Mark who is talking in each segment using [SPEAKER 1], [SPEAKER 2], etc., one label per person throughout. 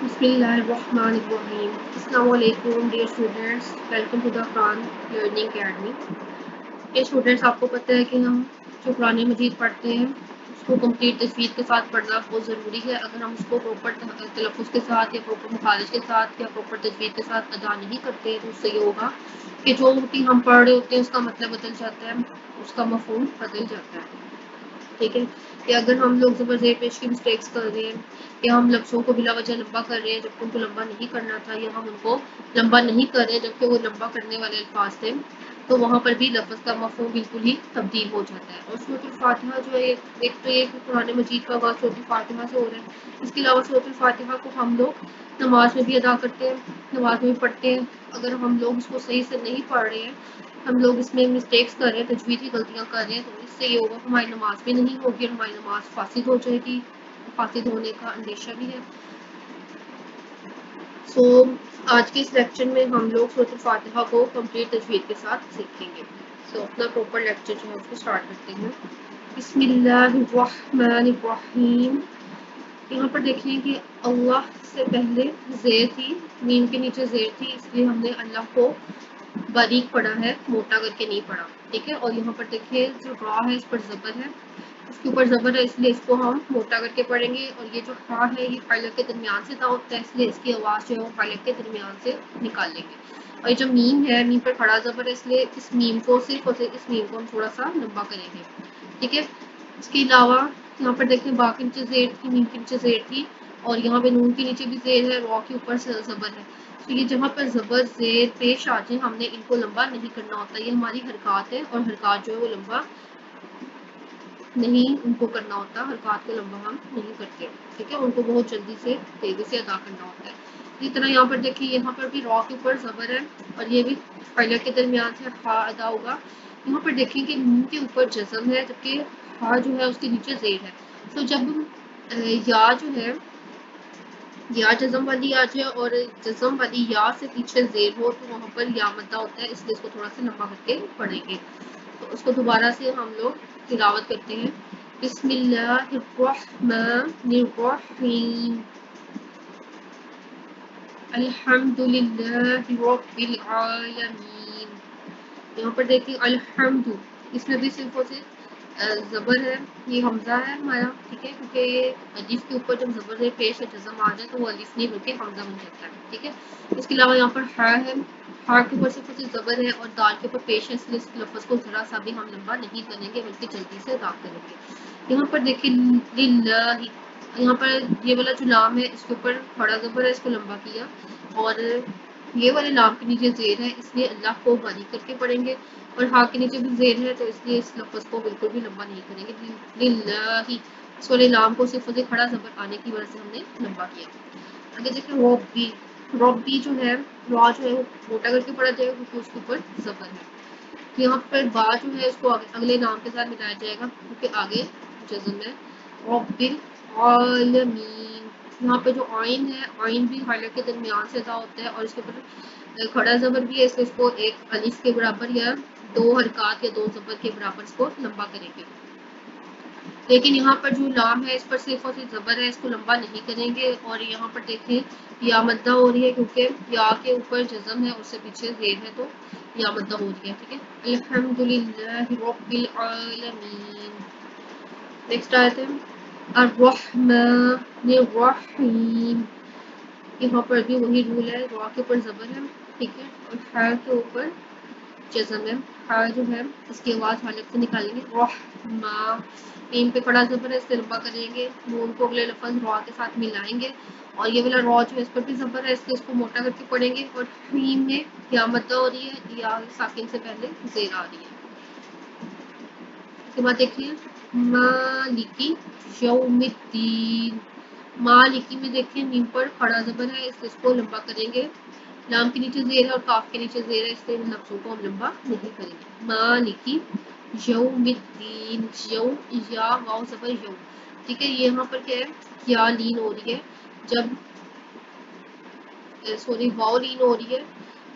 [SPEAKER 1] بسم اللہ الرحمن الرحیم. السلام علیکم dear students, welcome to the Quran learning academy. یہ اسٹوڈینٹس, آپ کو پتہ ہے کہ ہم جو قرآن مجید پڑھتے ہیں اس کو کمپلیٹ تجوید کے ساتھ پڑھنا بہت ضروری ہے. اگر ہم اس کو پراپر تلفظ کے ساتھ یا پراپر مخارج کے ساتھ یا پراپر تجوید کے ساتھ ادا نہیں کرتے تو اس سے یہ ہوگا کہ جو بھی ہم پڑھ رہے ہوتے ہیں اس کا مطلب بدل جاتا ہے, اس کا مفہوم بدل جاتا ہے. ٹھیک ہے, کہ اگر ہم لوگ زبر زیر پیش کی مسٹیکس کر رہے ہیں یا ہم لفظوں کو بلا وجہ لمبا کر رہے ہیں جبکہ ان کو لمبا نہیں کرنا تھا, یا ہم ان کو لمبا نہیں کر رہے جبکہ وہ لمبا کرنے والے الفاظ تھے, تو وہاں پر بھی لفظ کا مفہوم بالکل ہی تبدیل ہو جاتا ہے. اور سورۃ الفاتحہ جو ہے ایک تو یہ کہ قرآن مجید کا آغاز سورۃ الفاتحہ سے ہو رہا ہے. اس کے علاوہ سورۃ الفاتحہ کو ہم لوگ نماز میں بھی ادا کرتے ہیں, نماز میں بھی پڑھتے ہیں. اگر ہم لوگ اس کو صحیح سے نہیں پڑھ رہے ہیں, ہم لوگ اس میں مسٹیکس کر رہے ہیں, تجویدی غلطیاں کر رہے ہیں, تو اس سے یہ ہوگا ہماری نماز بھی نہیں ہوگی اور ہماری نماز فاسد ہو جائے گی. فاسد ہونے کا اندیشہ بھی ہے. سو آج کے اس لیکچر میں ہم لوگ سورۃ الفاتحہ کو کمپلیٹ تجوید کے ساتھ سیکھیں گے. سو اپنا پراپر لیکچر جو ہے اس کو اسٹارٹ کرتے ہیں. بسم اللہ الرحمن الرحیم. یہاں پر دیکھیں کہ اللہ سے پہلے زیر تھی, میم کے نیچے زیر تھی, اس لیے ہم نے اللہ کو باریک پڑھا ہے, موٹا کر کے نہیں پڑھا. ٹھیک ہے, اور یہاں پر دیکھیے جو را ہے اس پر زبر ہے, اس کے اوپر زبر ہے, اس لیے اس کو ہم موٹا کر کے پڑھیں گے. اور یہ جو ہا ہے یہ پائلٹ کے درمیان سے ادا ہوتا ہے, اس لیے اس کی آواز جو ہے وہ پائلٹ کے درمیان سے نکال لیں گے. اور یہ جو میم ہے, میم پر کھڑا زبر ہے, اس لیے اس میم کو صرف اور صرف اس میم کو ہم تھوڑا سا لمبا کریں گے. ٹھیک ہے, اس کے علاوہ یہاں پر دیکھیں با کے نیچے زیر تھی, میم کے نیچے زیر تھی, اور یہاں پہ نون کے نیچے بھی زیر ہے, را کے اوپر سے زبر ہے. تو یہ جہاں پر زبر زیر پیش آ جائیں ہم نے ان کو لمبا نہیں کرنا ہوتا. یہ ہماری حرکات ہے اور حرکات جو ہے وہ لمبا نہیں ان کو کرنا ہوتا, حرکات کو لمبا ہم نہیں کرتے. ٹھیک ہے, ان کو بہت جلدی سے تیزی سے ادا کرنا ہوتا ہے. اسی طرح یہاں پر دیکھیے یہاں پر بھی را کے اوپر زبر ہے اور یہ بھی پائلٹ کے درمیان سے ہا ادا ہوگا. یہاں پر دیکھیں کہ نون کے اوپر جزم ہے جبکہ ہا جو ہے اس کے نیچے زیر ہے. تو جب یا جو ہے یا جزم والی آ جائے اور جزم والی یا سے پیچھے زیر ہو تو وہاں پر یا مدہ ہوتا ہے, اس لیے اس کو تھوڑا سا لمبا کر کے پڑھیں گے. تو اس کو دوبارہ سے ہم لوگ تلاوت کرتے ہیں. بسم اللہ الرحمن الرحیم. الحمد للہ رب العالمین. یہاں پر دیکھیں الحمد, اس میں بھی صرف اور صرف زبر ہے, یہ حمزہ ہے ہمارا. ٹھیک ہے, کیونکہ یہ الف کے اوپر جب زبر پیش ہے جزم آ جائے تو وہ الف نہیں بلکہ حمزہ بن جاتا ہے. ٹھیک ہے, اس کے علاوہ یہاں پر ہا ہے, ہا کے اوپر صرف اور صرف زبر ہے اور دال کے اوپر پیش ہے, اس لیے اس لفظ کو ذرا سا بھی ہم لمبا نہیں کریں گے بلکہ جلدی سے ادا کریں گے. یہاں پر دیکھیں للہ, یہاں پر یہ والا جو لام ہے اس کے اوپر کھڑا زبر ہے, اس کو لمبا کیا, اور یہ والے لام کے نیچے زیر ہے, اس لیے اللہ کو باریک کر کے پڑھیں گے. اور ہا کے نیچے بھی زیر ہے تو اس لیے اس لفظ کو بالکل بھی لمبا نہیں کریں گے. للہ, اس والے لام کو صرف کھڑا زبر آنے کی وجہ سے ہم نے لمبا کیا. اگر دیکھیں ربی, ربی جو ہے را جو ہے وہ موٹا کر کے پڑھا جائے گا کیونکہ اس کے اوپر زبر ہے. یہاں پر با جو ہے اس کو اگلے نام کے ساتھ ملایا جائے گا کیونکہ آگے جزم ہے. رب العالمین. یہاں پہ جو آئین ہے, آئین بھی حالت کے درمیان سے ادا ہوتا ہے اور اس کے اوپر کھڑا زبر بھی ہے, اس کو ایک الف کے برابر یا دو حرکات یا دو زبر کے برابر اس کو لمبا کریں گے. لیکن یہاں پر جو لام ہے اس پر صرف اور صرف زبر ہے, اس کو لمبا نہیں کریں گے. اور یہاں پر دیکھیں یا مدہ ہو رہی ہے کیونکہ یا کے اوپر جزم ہے, اس سے پیچھے زیر ہے تو یا مدہ ہو رہی ہے. ٹھیک ہے, الحمد للہ رب العالمین. نیکسٹ آیت ہے الرحمن الرحیم. یہاں پر بھی وہی رول ہے, را کے اوپر زبر ہے. ٹھیک ہے, اور ہا کے اوپر جزم ہے. ہا جو ہے اس کی آواز حالت سے نکالیں گے. رحما, میم پہ کھڑا زبر ہے, اس سے لمبا کریں گے. نون کو اگلے لفظ را کے ساتھ ملائیں گے, اور یہ والا را جو ہے اس پر بھی زبر ہے, اس لیے اس کو موٹا کر کے پڑھیں گے. اور حیم میں یا مدہ ہو رہی ہے, یا ساکن سے پہلے زیر آ رہی ہے. اس کے بعد دیکھیے مالکی یوم الدین. مالکی میں دیکھیں میم پر کھڑا زبر ہے, اس کو لمبا کریں گے. لام کے نیچے زیر ہے اور کاف کے نیچے زیر ہے, اس لیے ان لفظوں کو ہم لمبا نہیں کریں گے. مالکی یوم الدین. یو یا واو زبر یو. ٹھیک ہے, یہ یہاں پر کیا ہے, یا لین ہو رہی ہے جب سوری واو لین ہو رہی ہے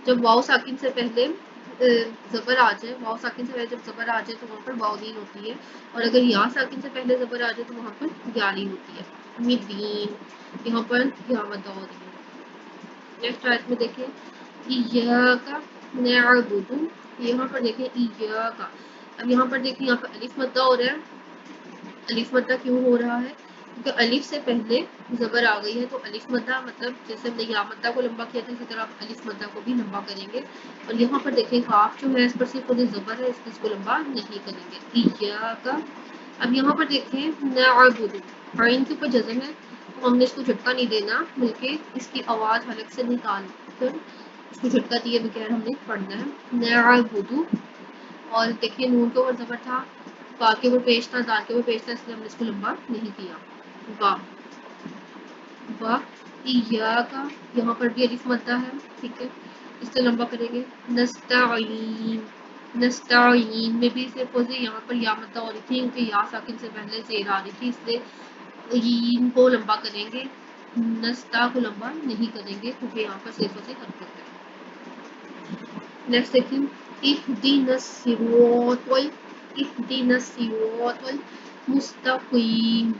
[SPEAKER 1] جب واو ساکن سے پہلے زبر آ جائے. واو ساکن سے پہلے جب زبر آ جائے تو وہاں پر واو لین ہوتی ہے, اور اگر یا ساکن سے پہلے زبر آ جائے تو وہاں پر یا لین ہوتی ہے. مدین، یہاں پر یا مدہ ہو رہی ہے. نیکسٹ آیت میں دیکھیں ایاکا نعبد، یہاں پر دیکھیں ایاکا. اب یہاں پر دیکھیں یہاں پر الف مدہ ہو رہا ہے. الف مدہ کیوں ہو رہا ہے؟ کیونکہ الف سے پہلے زبر آ گئی ہے، تو الف مدہ مطلب جیسے ہم نے یا مدہ کو لمبا کیا تھا اسی طرح آپ الف مدہ کو بھی لمبا کریں گے. اور یہاں پر دیکھیں کاف جو ہے اس پر صرف زبر ہے، اس کو لمبا نہیں کریں گے. ایاکا. اب یہاں پر دیکھیں نعبد، عین کے اوپر جزم ہے، تو ہم نے اس کو جھٹکا نہیں دینا بلکہ اس کی آواز حلق سے نکال کر اس کو جھٹکا دیے بغیر ہم نے پڑھنا ہے. نعبد. اور دیکھیے نون کے اوپر زبر تھا، با کے اوپر پیش تھا، دال کے اوپر پیش تھا، اس لیے ہم نے اس کو لمبا نہیں کیا. با با ایاکا، یہاں پر بھی الف مدہ ہے، ٹھیک ہے، اس سے لمبا کریں گے. نستعین، نستعین میں بھی صرف یہاں پر یا مدہ ہو رہی تھی کیونکہ یا ساکن سے پہلے زیر آ رہی تھی، اس لیے عین کو لمبا کریں گے، نستا کو لمبا نہیں کریں گے کیونکہ یہاں پر صرف حرکت ہے. نیکسٹ دیکھیں اهدنا الصراط اهدنا الصراط المستقیم.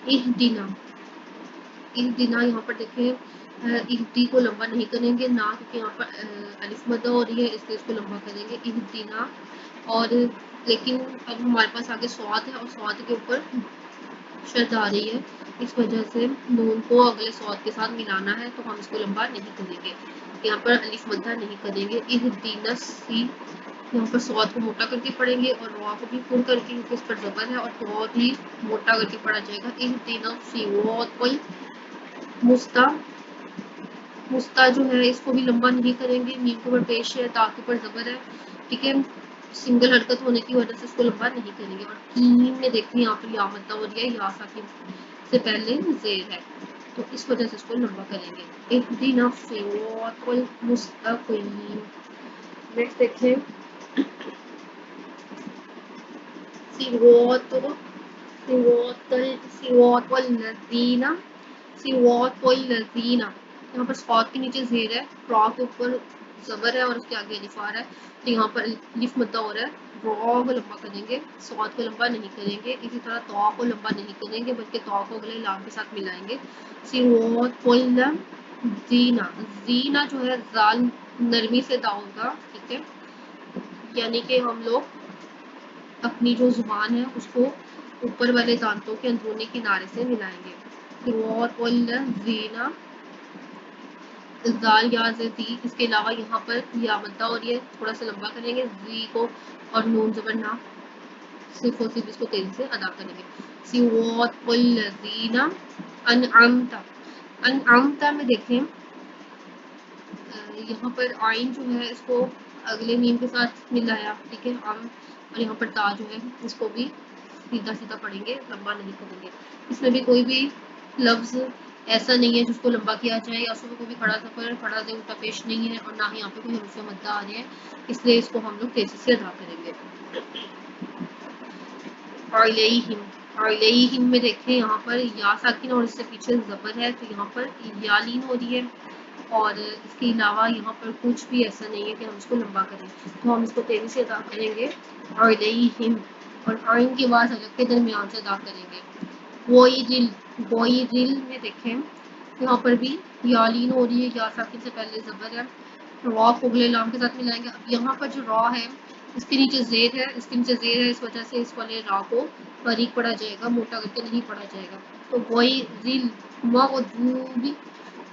[SPEAKER 1] اهدنا، اهدنا یہاں پر دیکھیں اہدی کو لمبا نہیں کریں گے نہ، کیونکہ یہاں پر الف مدہ ہو رہی ہے اس لیے اس کو لمبا کریں گے اہدنا. اور لیکن اب ہمارے پاس آگے صاد ہے اور صاد کے اوپر شد آ رہی ہے، اس وجہ سے نون کو اگلے صاد کے ساتھ ملانا ہے، تو ہم اس کو لمبا نہیں کریں گے. یہاں پر الف مدہ نہیں کریں گے. اہدنا سی، یہاں پر صاد کو موٹا کر کے پڑھیں گے اور را کو بھی پر کر کے، کیونکہ اس پر زبر ہے، اور را بھی موٹا کر کے پڑھا جائے گا. اہدنا الصراط المستا، مستا جو ہے اس کو بھی لمبا نہیں کریں گے، میم کے اوپر پیش ہے، تا کے اوپر زبر ہے، ٹھیک ہے، سنگل حرکت ہونے کی وجہ سے اس کو لمبا نہیں کریں گے. اور کین میں دیکھیں یہاں پر یا مدہ ہو رہی ہے، یا ساکن سے پہلے زیر ہے، تو اس وجہ سے اس کو لمبا کریں گے. اهدنا الصراط المستقیم. نیکسٹ دیکھیں صراط، صراط الذین، صراط الذین. یہاں پر صاد کے نیچے زیر ہے، را کے اوپر زبر ہے اور اس کے آگے الف آ رہا ہے، تو یہاں پر الف مدہ ہو رہا ہے. را کو لمبا کریں گے، صاد کو لمبا نہیں کریں گے. اسی طرح طا کو لمبا نہیں کریں گے بلکہ طا کو اگلے لام کے ساتھ ملائیں گے. صراط الذین، زینہ جو ہے زال نرمی سے دا ہوگا، ٹھیک ہے، یعنی کہ ہم لوگ اپنی جو زبان ہے اس کو اوپر والے دانتوں کے اندرونی کنارے سے ملائیں گے. صراط الذین، زال یا زی، اس کے علاوہ یہاں پر یا مدہ ہو رہی ہے، تھوڑا سا لمبا کریں گے زی کو، اور نون زبر نہ صرف اور صرف اس کو تیزی سے ادا کریں گے. صراط الذین انعمت، انعمت میں دیکھیں یہاں پر آئین جو ہے اس کو اگلے میم کے ساتھ ملایا، ٹھیک ہے، اور یہاں پر تا جو ہے اس کو بھی سیدھا سیدھا پڑھیں گے، لمبا نہیں کریں گے. اس میں بھی کوئی بھی لفظ ایسا نہیں ہے جس کو لمبا کیا جائے، یا اس میں کوئی بھی کھڑا سفر کھڑا دے الٹا پیش نہیں ہے، اور نہ ہی یہاں پہ کوئی حروف مدہ آ رہے ہیں، اس لیے اس کو ہم لوگ تیزی سے ادا کریں گے. علیہم، علیہم میں دیکھیں یہاں پر یا ساکن اور اس سے پیچھے زبر ہے، تو یہاں پر یا لین ہو رہی ہے، اور اس کے علاوہ یہاں پر کچھ بھی ایسا نہیں ہے کہ ہم اس کو لمبا کریں، تو ہم اس کو تیزی سے ادا کریں گے. علیہم، اور آئین کی آواز حلق کے درمیان سے ادا کریں گے. غیرل، غیرل میں دیکھیں یہاں پر بھی یا لین ہو رہی ہے، یا ساکن سے پہلے زبر ہے، را کو اگلے لام کے ساتھ ملائیں گے. اب یہاں پر جو را ہے اس کے نیچے زیر ہے، اس کے نیچے زیر ہے، اس وجہ سے اس والے را کو باریک پڑھا جائے گا، موٹا کر کے نہیں پڑھا جائے گا. تو غیرل مغضوب،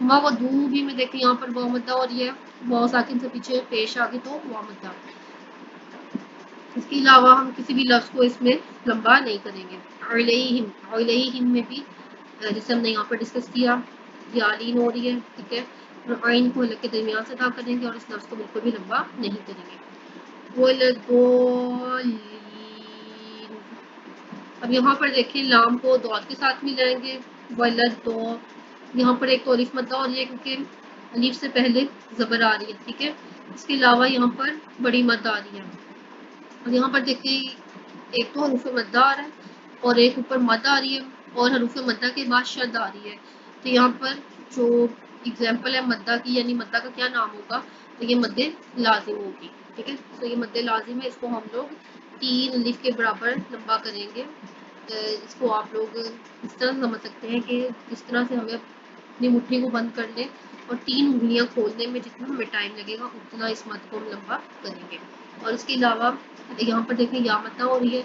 [SPEAKER 1] مغضوب میں دیکھیں یہاں پر واو مدہ ہو رہی ہے، واو ساکن سے پیچھے پیش آ گئی تو واو مدہ. اس کے علاوہ ہم کسی بھی لفظ کو اس میں لمبا نہیں کریں گے. علیہم، علیہم میں بھی جیسے ہم نے یہاں پر ڈسکس کیا یا لین ہو رہی ہے، ٹھیک ہے، اور آئین کو حلق کے درمیان سے ادا کریں گے اور اس لفظ کو بالکل بھی لمبا نہیں کریں گے. وَلَضَّالِّينَ، اب یہاں پر دیکھیں لام کو دال کے ساتھ ملائیں گے. وَلَضَّ، یہاں پر ایک تو الف مدہ ہو رہی ہے کیونکہ الف سے پہلے زبر آ رہی ہے، ٹھیک ہے، اس کے علاوہ یہاں پر بڑی مد آ رہی ہے. اور یہاں پر دیکھیں ایک تو حروف مدہ آ رہا ہے اور ایک اوپر مد آ رہی ہے، اور حروف مدہ کے بعد شد آ رہی ہے. تو یہاں پر جو اگزامپل ہے مدہ کی، یعنی مدہ کا کیا نام ہوگا، تو یہ مد لازم ہوگی، ٹھیک ہے. تو یہ مد لازم ہے، اس کو ہم لوگ 3 الف کے برابر لمبا کریں گے. اس کو آپ لوگ اس طرح سمجھ سکتے ہیں کہ اس طرح سے ہمیں اپنی مٹھی کو بند کر لیں اور 3 انگلیاں کھولنے میں جتنا ہمیں ٹائم لگے گا اتنا اس مد کو ہم لمبا کریں گے. اور اس کے علاوہ یہاں پر دیکھیں یا مت ہو رہی ہے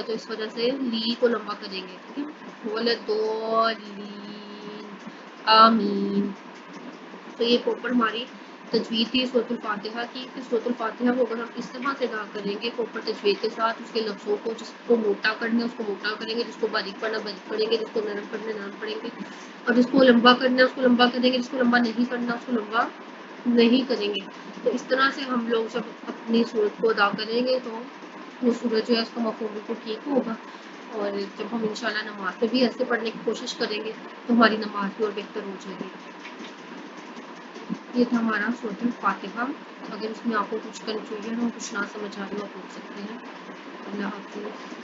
[SPEAKER 1] تو اس وجہ سے لی کو لمبا کریں گے. ٹھیک ہے ولدولین آمین. تو یہ پراپر ہماری تجوید تھی سورۃ الفاتحہ کی. کہ سورۃ الفاتحہ کو اگر ہم اس طرح سے ادا کریں گے پراپر تجوید کے ساتھ اس کے لفظوں کو جس کو موٹا کرنا ہے اس کو موٹا کریں گے, جس کو باریک پڑھنا باریک پڑھیں گے, جس کو نرم پڑھنا نرم پڑھیں گے, اور جس کو لمبا کرنا ہے اس کو لمبا کریں گے, جس کو لمبا نہیں کرنا اس کو لمبا نہیں کریں گے. تو اس طرح سے ہم لوگ جب اپنی صورت کو ادا کریں گے تو وہ صورت جو ہے اس کا مفہوم بالکل ٹھیک ہوگا. اور جب ہم انشاءاللہ نماز میں بھی ایسے پڑھنے کی کوشش کریں گے تو ہماری نماز بھی اور بہتر ہو جائے گی. یہ تھا ہمارا سورۃ الفاتحہ. اگر اس میں آپ کو کچھ کنفیوژن ہو کچھ نہ سمجھ آ رہی ہو آپ پوچھ سکتے ہیں. اللہ حافظ.